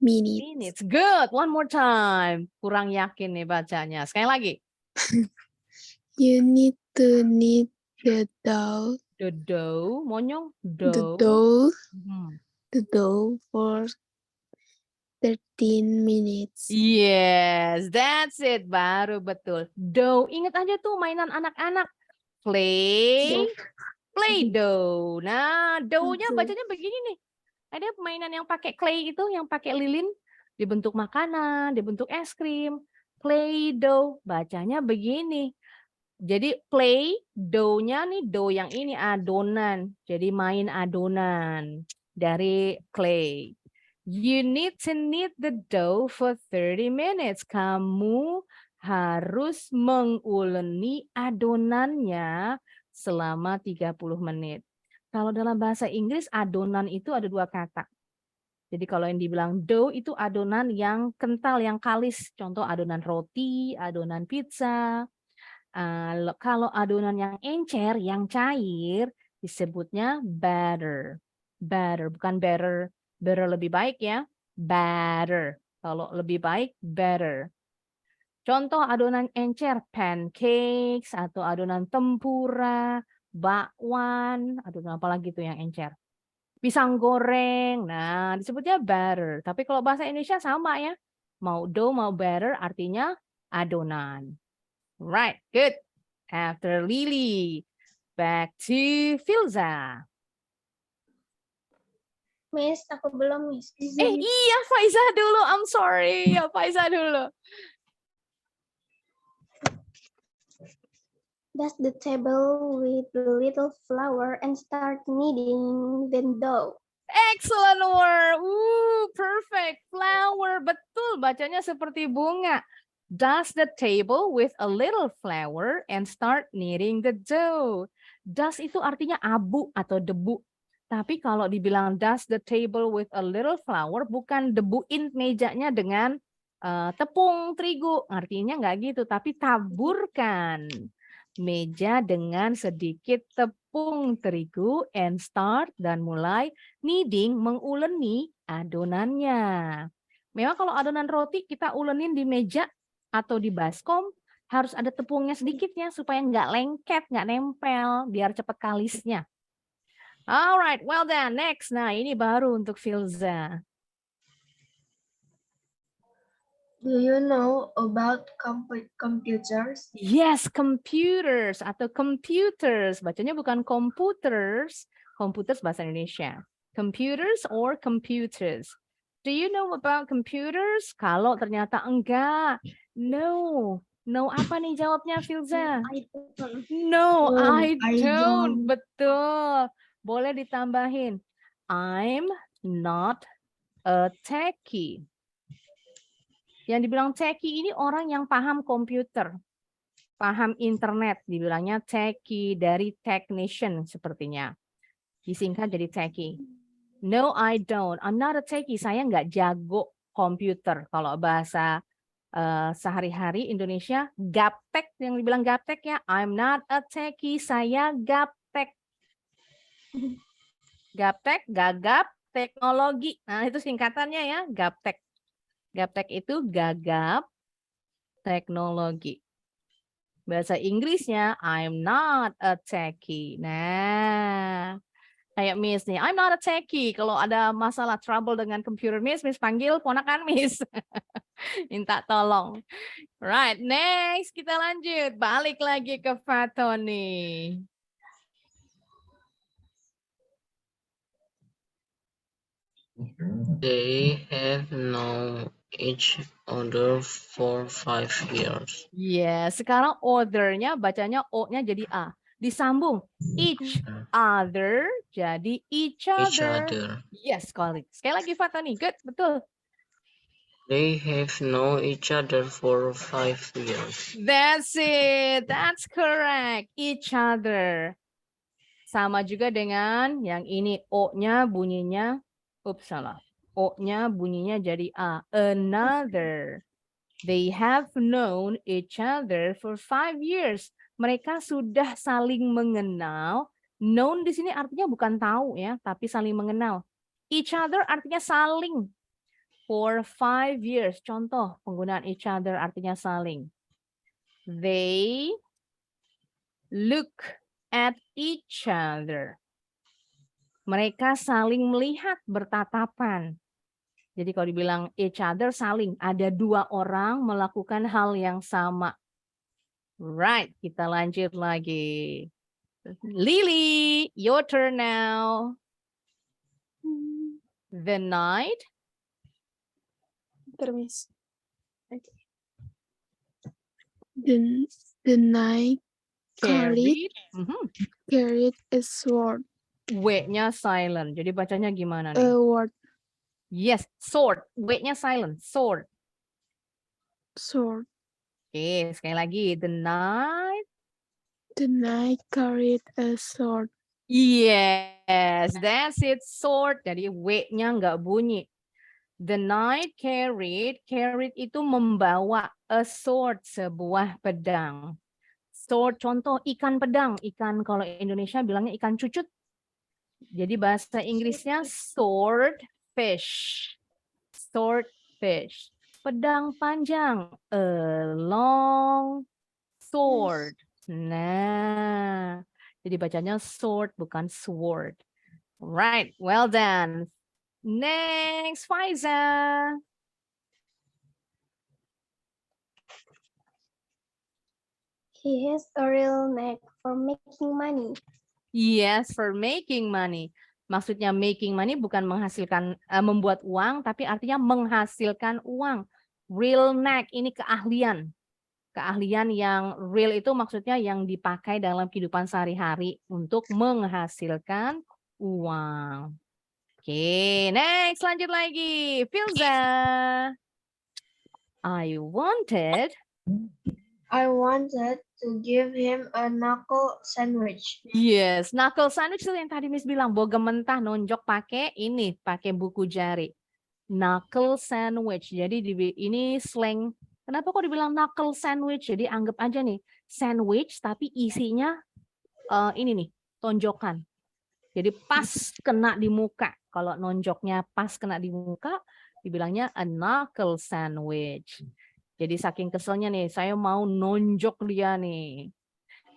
minutes. Good. One more time. Kurang yakin nih bacanya. Sekali lagi. You need to need the dough. The dough. Monyong. The Dough. dough. The dough for 13 minutes. Yes, that's it. Baru betul. Dough. Ingat aja tuh mainan anak-anak. Play-doh. Nah, dough-nya bacanya begini nih. Ada mainan yang pakai clay itu, yang pakai lilin, dibentuk makanan, dibentuk es krim. Play-doh, bacanya begini. Jadi play, dough-nya nih, dough yang ini adonan. Jadi main adonan dari clay. You need to knead the dough for 30 minutes. Kamu harus menguleni adonannya selama 30 menit. Kalau dalam bahasa Inggris, adonan itu ada dua kata. Jadi kalau yang dibilang dough itu adonan yang kental, yang kalis. Contoh adonan roti, adonan pizza. Kalau adonan yang encer, yang cair, disebutnya batter. Batter, bukan better. Better lebih baik ya. Batter. Kalau lebih baik, better. Contoh adonan encer, pancakes, atau adonan tempura, bakwan, adonan apa lagi tuh yang encer? Pisang goreng. Nah, disebutnya batter. Tapi kalau bahasa Indonesia sama ya. Mau dough, mau batter artinya adonan. Right, good. After Lily. Back to Filza. Miss, aku belum, Miss. Iya, Faiza dulu. I'm sorry. Ya, Faiza dulu. Dust the table with a little flour and start kneading the dough. Excellent word. Perfect. Flower. Betul, bacanya seperti bunga. Dust the table with a little flour and start kneading the dough. Dust itu artinya abu atau debu. Tapi kalau dibilang dust the table with a little flour, bukan debuin mejanya dengan tepung terigu. Artinya nggak gitu, tapi taburkan meja dengan sedikit tepung terigu and start dan mulai kneading, menguleni adonannya. Memang kalau adonan roti kita ulenin di meja atau di baskom harus ada tepungnya sedikit ya supaya nggak lengket, nggak nempel, biar cepat kalisnya. Alright, well done. Next, nah ini baru untuk Filza. Do you know about computers? Yes, computers atau computers. Bacanya bukan computers. Computers bahasa Indonesia. Computers or computers. Do you know about computers? Kalau ternyata enggak. No. No apa nih jawabnya Filza? No, I don't. Betul. Boleh ditambahin. I'm not a techie. Yang dibilang techie ini orang yang paham komputer, paham internet, dibilangnya techie, dari technician sepertinya. Disingkat jadi techie. No, I don't. I'm not a techie. Saya nggak jago komputer. Kalau bahasa sehari-hari Indonesia, gaptek, yang dibilang gaptek ya, I'm not a techie, saya gaptek. Gaptek, gagap, teknologi. Nah, itu singkatannya ya, gaptek. Gaptek itu gagap teknologi. Bahasa Inggrisnya I'm not a techie. Nah, kayak Miss nih, I'm not a techie. Kalau ada masalah trouble dengan computer Miss panggil ponakan Miss. Minta tolong. Right, next kita lanjut. Balik lagi ke Fatoni. They have known each other for 5 years. Sekarang ordernya bacanya O-nya jadi A. Disambung each other jadi each other. Yes, sekali lagi Fatoni. Good, betul. They have known each other for 5 years. That's it. That's correct. Each other. Sama juga dengan yang ini O-nya bunyinya salah. O-nya bunyinya jadi A. Another. They have known each other for 5 years. Mereka sudah saling mengenal. Known di sini artinya bukan tahu ya, tapi saling mengenal. Each other artinya saling. For 5 years. Contoh penggunaan each other artinya saling. They look at each other. Mereka saling melihat, bertatapan. Jadi kalau dibilang each other, saling. Ada dua orang melakukan hal yang sama. Right, kita lanjut lagi. Lily, your turn now. The night. Miss. The night carried a sword. W-nya silent. Jadi bacanya gimana nih? A word. Yes, sword. W-nya silent. Sword. Sword. Oke, sekali lagi. The night Carried a sword. Yes, that's it. Sword. Jadi W-nya nggak bunyi. The night carried itu membawa, a sword, sebuah pedang. Sword, contoh ikan pedang. Ikan kalau Indonesia bilangnya ikan cucut. Jadi bahasa Inggrisnya swordfish. Swordfish. Pedang panjang. A long sword. Nah, jadi bacanya sword bukan sword. Right, well done. Next, Faiza. He has a real knack for making money. Yes, for making money. Maksudnya making money bukan menghasilkan, membuat uang, tapi artinya menghasilkan uang. Real knack, ini keahlian. Keahlian yang real itu maksudnya yang dipakai dalam kehidupan sehari-hari untuk menghasilkan uang. Oke, next, lanjut lagi. Filza. I wanted to give him a knuckle sandwich. Yes, knuckle sandwich itu yang tadi Miss bilang, bogem mentah nonjok pakai ini, pakai buku jari. Knuckle sandwich. Jadi ini slang. Kenapa kok dibilang knuckle sandwich? Jadi anggap aja nih, sandwich tapi isinya ini nih, tonjokan. Jadi pas kena di muka. Kalau nonjoknya pas kena di muka, dibilangnya a knuckle sandwich. Jadi saking keselnya nih, saya mau nonjok dia nih.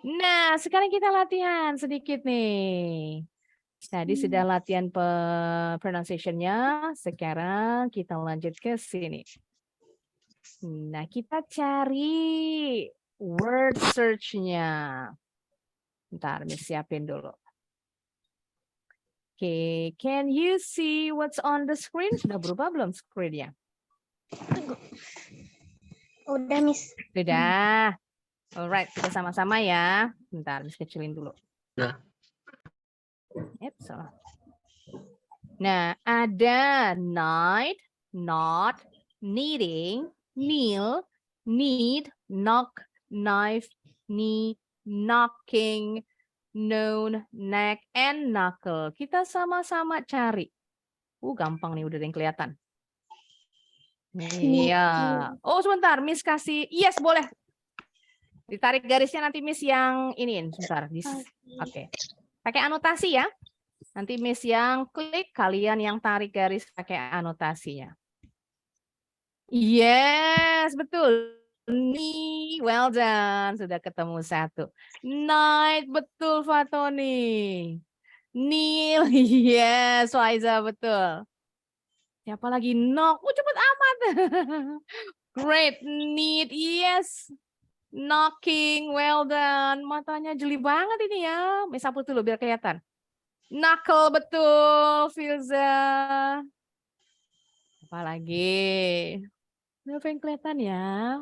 Nah, sekarang kita latihan sedikit nih. Tadi sudah latihan pronunciation-nya, sekarang kita lanjut ke sini. Nah, kita cari word search-nya. Bentar, Miss siapin dulu. Oke, can you see what's on the screen? Sudah berubah belum screen-nya? Udah, Miss. Sudah. Alright, kita sama-sama ya. Bentar, Miss kecilin dulu. Nah. Salah. Nah, ada night, not, needing, kneel, need, knock, knife, knee, knocking, known, neck, and knuckle. Kita sama-sama cari. Gampang nih, udah ada yang kelihatan. Iya. Oh, sebentar, Miss kasih. Yes, boleh. Ditarik garisnya nanti Miss yang iniin. Sebentar. Oke. Pakai anotasi ya. Nanti Miss yang klik, kalian yang tarik garis pakai anotasinya. Yes, betul. Nih, well done. Sudah ketemu satu. Night, betul Fatoni. Neil, yes, Faiza, betul. Siapa lagi? Knock. Cepet amat. Great. Need, yes. Knocking, well done. Matanya jeli banget ini ya. Miss sapu dulu biar kelihatan. Knuckle, betul, Filza. Apa lagi? Apa yang kelihatan ya?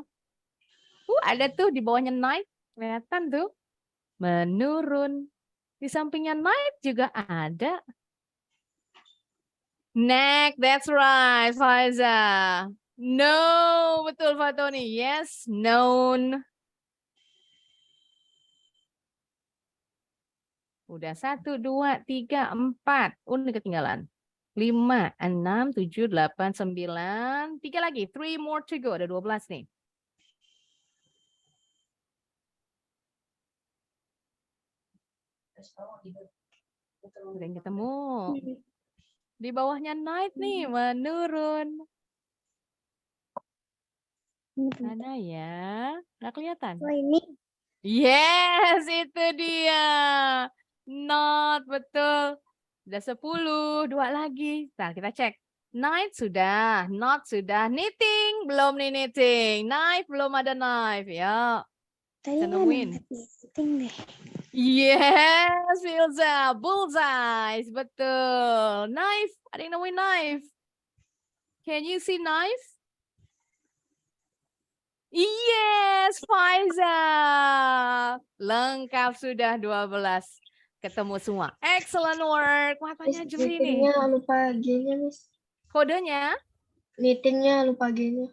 Ada tuh di bawahnya night. Kelihatan tuh. Menurun. Di sampingnya night juga ada. Neck, that's right, Faiza. No, betul Fatoni. Yes, known. Udah 1, 2, 3, 4. Ini ketinggalan. 5, 6, 7, 8, 9. 3 lagi. 3 more to go. Ada 12 nih. Udah yang ketemu. Di bawahnya night nih. Menurun. Mana ya? Nggak kelihatan. Oh, ini. Yes, itu dia. Not, betul. Udah 10, 2 lagi. Nah, kita cek. Night sudah, not sudah. Knitting, belum nih knitting. Knife, belum ada knife. Ya. Tadi nemuin. knitting deh. Yes, Filza. Bullseye, betul. Knife, ada yang nemuin knife. Can you see knife? Yes, Faiza. Lengkap sudah 12. Ketemu semua. Excellent work. Matanya jeli nih. Knittingnya lupa G-nya, Miss. Kodenya? Knittingnya lupa G-nya.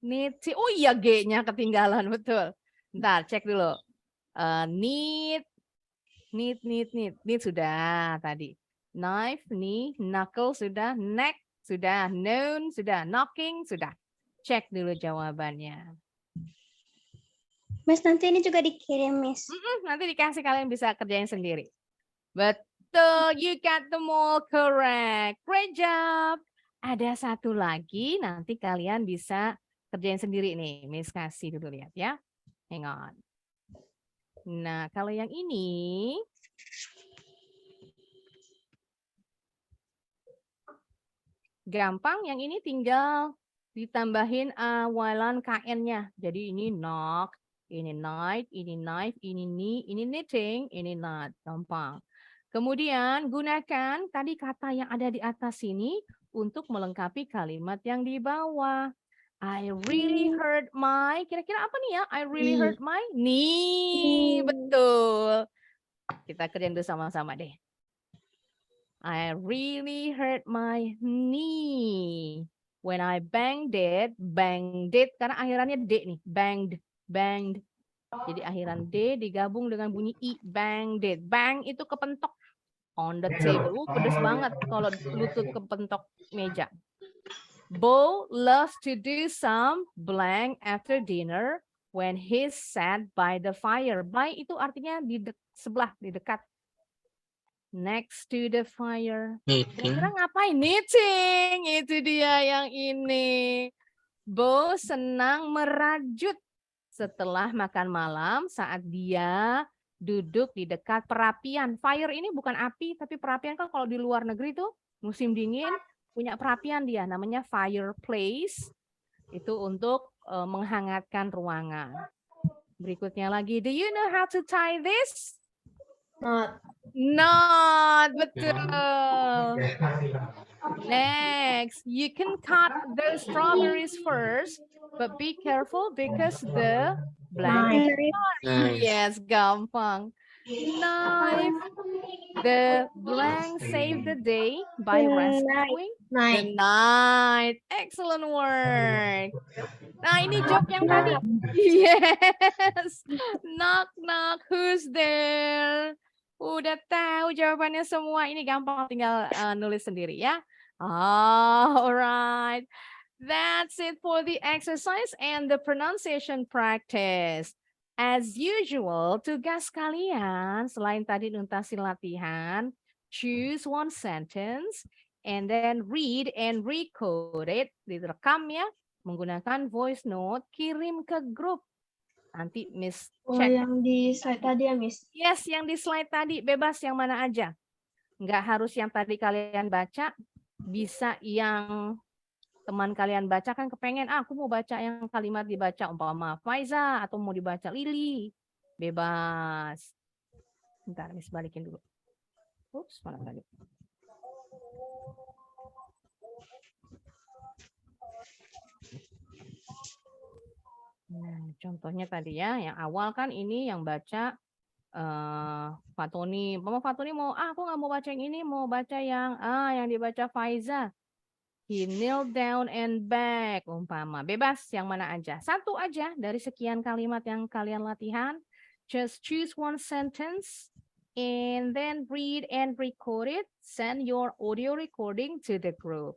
Knitting. Oh iya, G-nya ketinggalan. Betul. Bentar, cek dulu. Knit. Knit sudah tadi. Knife, knee, knuckle sudah. Neck sudah. Known sudah. Knocking sudah. Cek dulu jawabannya. Miss, nanti ini juga dikirim, Miss. Nanti dikasih, kalian bisa kerjain sendiri. Betul, you got them all correct. Great job. Ada satu lagi, nanti kalian bisa kerjain sendiri nih. Miss kasih dulu lihat ya. Hang on. Nah, kalau yang ini, Gampang, yang ini tinggal ditambahin awalan KN-nya. Jadi ini knock, ini night, ini knife, ini knee, ini knitting, ini knot. Gampang. Kemudian gunakan tadi kata yang ada di atas sini untuk melengkapi kalimat yang di bawah. I really hurt my, kira-kira apa nih ya? I really hurt my knee. Betul. Kita kerjain dulu sama-sama deh. I really hurt my knee when I banged it, karena akhirannya D nih, banged. Jadi akhiran D digabung dengan bunyi I, banged it. Bang itu kepentok on the table. Pedes banget kalau lutut kepentok meja. Bo loves to do some blank after dinner when he's sat by the fire. By itu artinya di sebelah, di dekat. Next to the fire. Knitting. Kira-kira ngapain? Knitting. Itu dia yang ini. Bo senang merajut setelah makan malam saat dia duduk di dekat perapian. Fire ini bukan api, tapi perapian kan kalau di luar negeri tuh musim dingin punya perapian dia. Namanya fireplace. Itu untuk menghangatkan ruangan. Berikutnya lagi. Do you know how to tie this? Not, betul. Next, you can cut the strawberries first, but be careful because the blanket. Nice. Yes, gampang. Knife. The blank save the day by rescuing the night. Excellent work. Nah, ini job yang tadi. Yes. Knock, knock. Who's there? Udah tahu jawabannya semua. Ini gampang, tinggal nulis sendiri ya. Alright. That's it for the exercise and the pronunciation practice. As usual, tugas kalian selain tadi nuntasi latihan, choose one sentence and then read and record it. Direkam ya, menggunakan voice note, kirim ke grup. Nanti Miss cek. yang di slide tadi ya, Miss? Yes, yang di slide tadi, bebas yang mana aja. Nggak harus yang tadi kalian baca, bisa yang teman kalian baca kan kepengen, aku mau baca yang kalimat dibaca umpama Faiza atau mau dibaca Lili. Bebas. Bentar, Miss balikin dulu. Ups, mana tadi? Nah, contohnya tadi ya, yang awal kan ini yang baca Fatoni. Mama Fatoni mau, aku nggak mau baca yang ini, mau baca yang dibaca Faiza. He kneel down and back, umpama. Bebas yang mana aja. Satu aja dari sekian kalimat yang kalian latihan. Just choose one sentence and then read and record it. Send your audio recording to the group.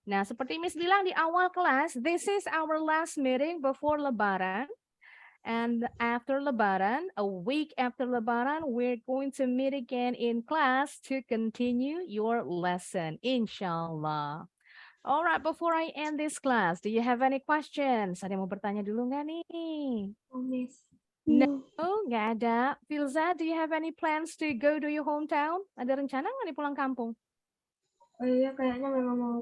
Nah, seperti Miss bilang di awal kelas, this is our last meeting before Lebaran. And after Lebaran, a week after Lebaran, we're going to meet again in class to continue your lesson, inshallah. Alright, before I end this class, do you have any questions? Ada yang mau bertanya dulu nggak nih? Oh, Miss. No, nggak ada. Filza, do you have any plans to go to your hometown? Ada rencana nggak nih pulang kampung? Oh iya, kayaknya memang mau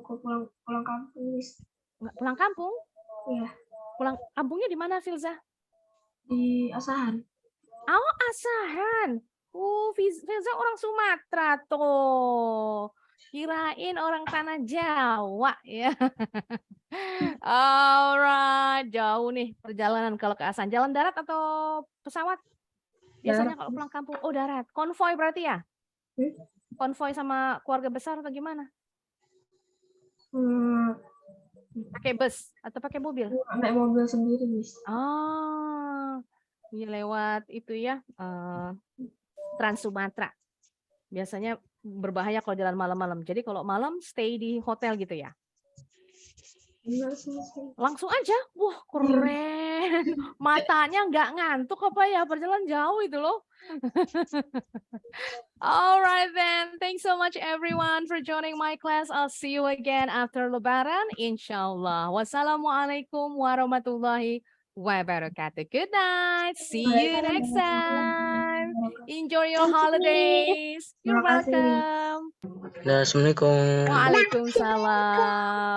pulang kampung, Miss. Nggak pulang kampung? Iya, Pulang kampungnya di mana, Filza? di Asahan. Oh, Asahan. Filza orang Sumatera tuh. Kirain orang tanah Jawa ya. Alright, jauh nih perjalanan kalau ke Asahan. Jalan darat atau pesawat? Biasanya kalau pulang kampung, oh darat. Konvoy berarti ya? Konvoy sama keluarga besar atau gimana? Pakai bus atau pakai mobil? Naik mobil sendiri, Miss. Oh, ini lewat itu ya, Trans Sumatera. Biasanya berbahaya kalau jalan malam-malam. Jadi kalau malam stay di hotel gitu ya? Langsung aja, wah keren. Matanya nggak ngantuk apa ya, perjalanan jauh itu loh. Alright then, thanks so much everyone for joining my class. I'll see you again after Lebaran, inshallah. Wassalamualaikum warahmatullahi wabarakatuh. Good night. See you next time. Enjoy your Thank you, Miss. holidays. You're Terima kasih. welcome. Assalamualaikum. Waalaikumsalam.